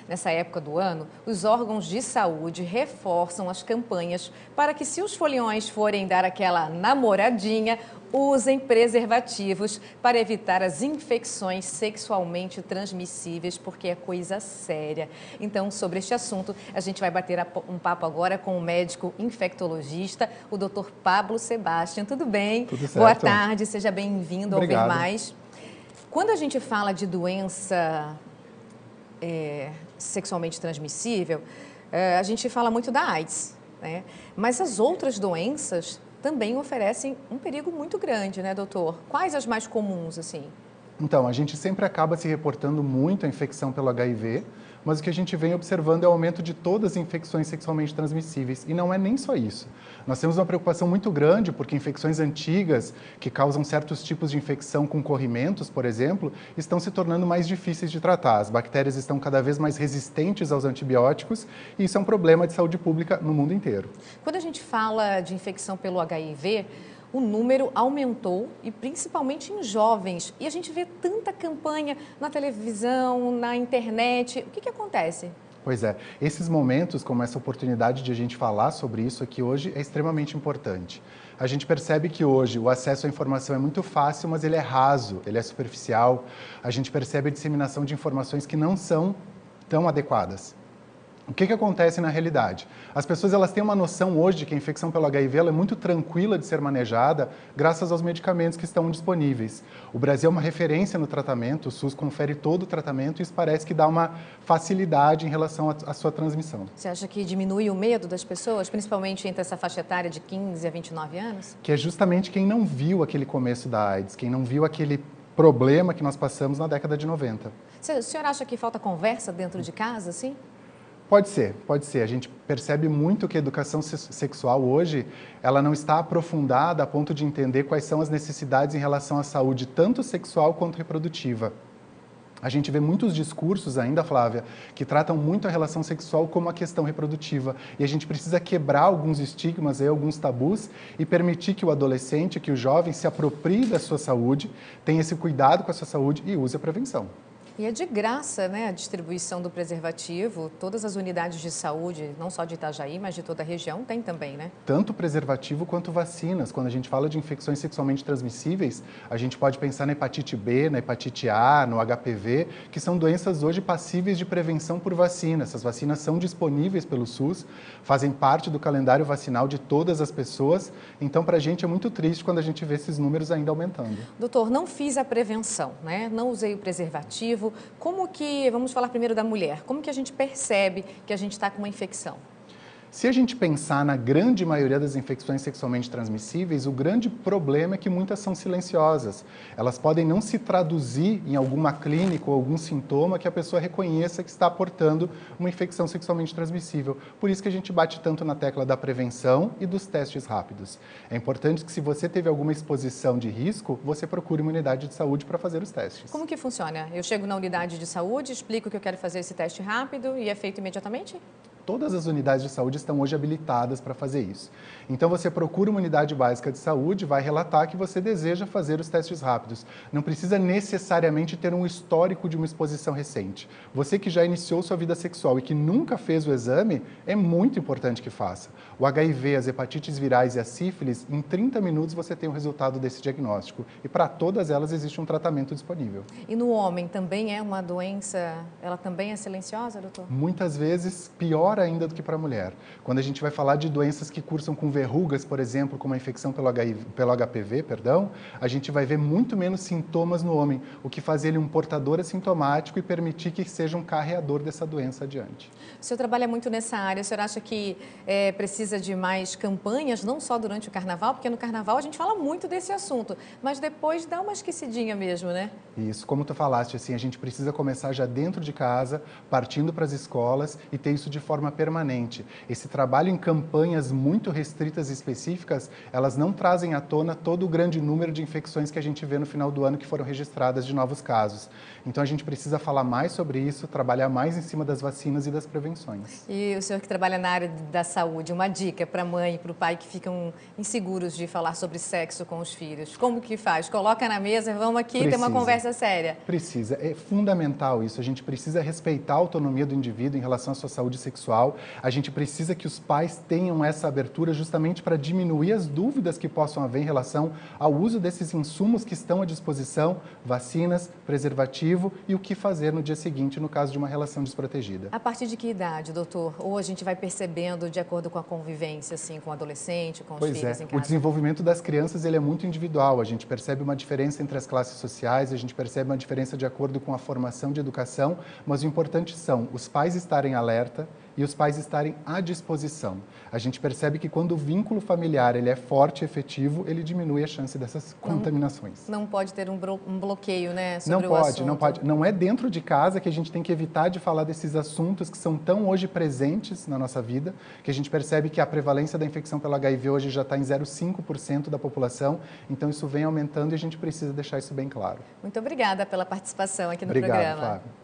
nessa época do ano, os órgãos de saúde reforçam as campanhas para que, se os foliões forem dar aquela namoradinha, usem preservativos para evitar as infecções sexualmente transmissíveis, porque é coisa séria. Então, sobre este assunto, a gente vai bater um papo agora com o médico infectologista, o Dr. Pablo Sebastian. Tudo bem? Tudo certo. Boa tarde, seja bem-vindo ao Ver Obrigado. Mais. Quando a gente fala de doença sexualmente transmissível, a gente fala muito da AIDS, né? Mas as outras doenças também oferecem um perigo muito grande, né, doutor? Quais as mais comuns, assim? Então, a gente sempre acaba se reportando muito a infecção pelo HIV, mas o que a gente vem observando é o aumento de todas as infecções sexualmente transmissíveis. E não é nem só isso. Nós temos uma preocupação muito grande porque infecções antigas, que causam certos tipos de infecção com corrimentos, por exemplo, estão se tornando mais difíceis de tratar. As bactérias estão cada vez mais resistentes aos antibióticos e isso é um problema de saúde pública no mundo inteiro. Quando a gente fala de infecção pelo HIV, o número aumentou, e principalmente em jovens. E a gente vê tanta campanha na televisão, na internet. O que acontece? Pois é, esses momentos, como essa oportunidade de a gente falar sobre isso aqui hoje, é extremamente importante. A gente percebe que hoje o acesso à informação é muito fácil, mas ele é raso, ele é superficial. A gente percebe a disseminação de informações que não são tão adequadas. O que acontece na realidade? As pessoas têm uma noção hoje de que a infecção pelo HIV é muito tranquila de ser manejada graças aos medicamentos que estão disponíveis. O Brasil é uma referência no tratamento, o SUS confere todo o tratamento e isso parece que dá uma facilidade em relação à sua transmissão. Você acha que diminui o medo das pessoas, principalmente entre essa faixa etária de 15 a 29 anos? Que é justamente quem não viu aquele começo da AIDS, quem não viu aquele problema que nós passamos na década de 90. O senhor acha que falta conversa dentro de casa, sim? Pode ser, pode ser. A gente percebe muito que a educação sexual hoje, ela não está aprofundada a ponto de entender quais são as necessidades em relação à saúde, tanto sexual quanto reprodutiva. A gente vê muitos discursos ainda, Flávia, que tratam muito a relação sexual como a questão reprodutiva. E a gente precisa quebrar alguns estigmas, alguns tabus e permitir que o adolescente, que o jovem se aproprie da sua saúde, tenha esse cuidado com a sua saúde e use a prevenção. E é de graça, né, a distribuição do preservativo. Todas as unidades de saúde, não só de Itajaí, mas de toda a região, tem também, né? Tanto preservativo quanto vacinas. Quando a gente fala de infecções sexualmente transmissíveis, a gente pode pensar na hepatite B, na hepatite A, no HPV, que são doenças hoje passíveis de prevenção por vacina. Essas vacinas são disponíveis pelo SUS, fazem parte do calendário vacinal de todas as pessoas. Então, para a gente é muito triste quando a gente vê esses números ainda aumentando. Doutor, não fiz a prevenção, né? Não usei o preservativo. Como que, vamos falar primeiro da mulher, como que a gente percebe que a gente está com uma infecção? Se a gente pensar na grande maioria das infecções sexualmente transmissíveis, o grande problema é que muitas são silenciosas. Elas podem não se traduzir em alguma clínica ou algum sintoma que a pessoa reconheça que está portando uma infecção sexualmente transmissível. Por isso que a gente bate tanto na tecla da prevenção e dos testes rápidos. É importante que, se você teve alguma exposição de risco, você procure uma unidade de saúde para fazer os testes. Como que funciona? Eu chego na unidade de saúde, explico que eu quero fazer esse teste rápido e é feito imediatamente? Todas as unidades de saúde estão hoje habilitadas para fazer isso. Então, você procura uma unidade básica de saúde, vai relatar que você deseja fazer os testes rápidos. Não precisa necessariamente ter um histórico de uma exposição recente. Você que já iniciou sua vida sexual e que nunca fez o exame, é muito importante que faça. O HIV, as hepatites virais e a sífilis, em 30 minutos você tem o resultado desse diagnóstico. E para todas elas existe um tratamento disponível. E no homem também é uma doença, ela também é silenciosa, doutor? Muitas vezes pior ainda do que para a mulher. Quando a gente vai falar de doenças que cursam com verrugas, por exemplo, como a infecção pelo HPV, a gente vai ver muito menos sintomas no homem, o que faz ele um portador assintomático e permitir que seja um carreador dessa doença adiante. O senhor trabalha muito nessa área, o senhor acha que precisa de mais campanhas, não só durante o carnaval, porque no carnaval a gente fala muito desse assunto, mas depois dá uma esquecidinha mesmo, né? Isso, como tu falaste, assim, a gente precisa começar já dentro de casa, partindo para as escolas e ter isso de forma forma permanente. Esse trabalho em campanhas muito restritas e específicas, elas não trazem à tona todo o grande número de infecções que a gente vê no final do ano que foram registradas de novos casos. Então a gente precisa falar mais sobre isso, trabalhar mais em cima das vacinas e das prevenções. E o senhor que trabalha na área da saúde, uma dica para a mãe e para o pai que ficam inseguros de falar sobre sexo com os filhos. Como que faz? Coloca na mesa, vamos aqui ter uma conversa séria. Precisa, é fundamental isso. A gente precisa respeitar a autonomia do indivíduo em relação à sua saúde sexual. A gente precisa que os pais tenham essa abertura justamente para diminuir as dúvidas que possam haver em relação ao uso desses insumos que estão à disposição, vacinas, preservativo e o que fazer no dia seguinte no caso de uma relação desprotegida. A partir de que idade, doutor? Ou a gente vai percebendo de acordo com a convivência, assim, com o adolescente, com os filhos em casa? O desenvolvimento das crianças ele é muito individual. A gente percebe uma diferença entre as classes sociais, a gente percebe uma diferença de acordo com a formação de educação, mas o importante são os pais estarem alerta e os pais estarem à disposição. A gente percebe que quando o vínculo familiar ele é forte e efetivo, ele diminui a chance dessas contaminações. Não pode ter um bloqueio, né, sobre o assunto. Não pode. Não é dentro de casa que a gente tem que evitar de falar desses assuntos que são tão hoje presentes na nossa vida, que a gente percebe que a prevalência da infecção pelo HIV hoje já está em 0,5% da população, então isso vem aumentando e a gente precisa deixar isso bem claro. Muito obrigada pela participação aqui no programa. Obrigado, Flávio.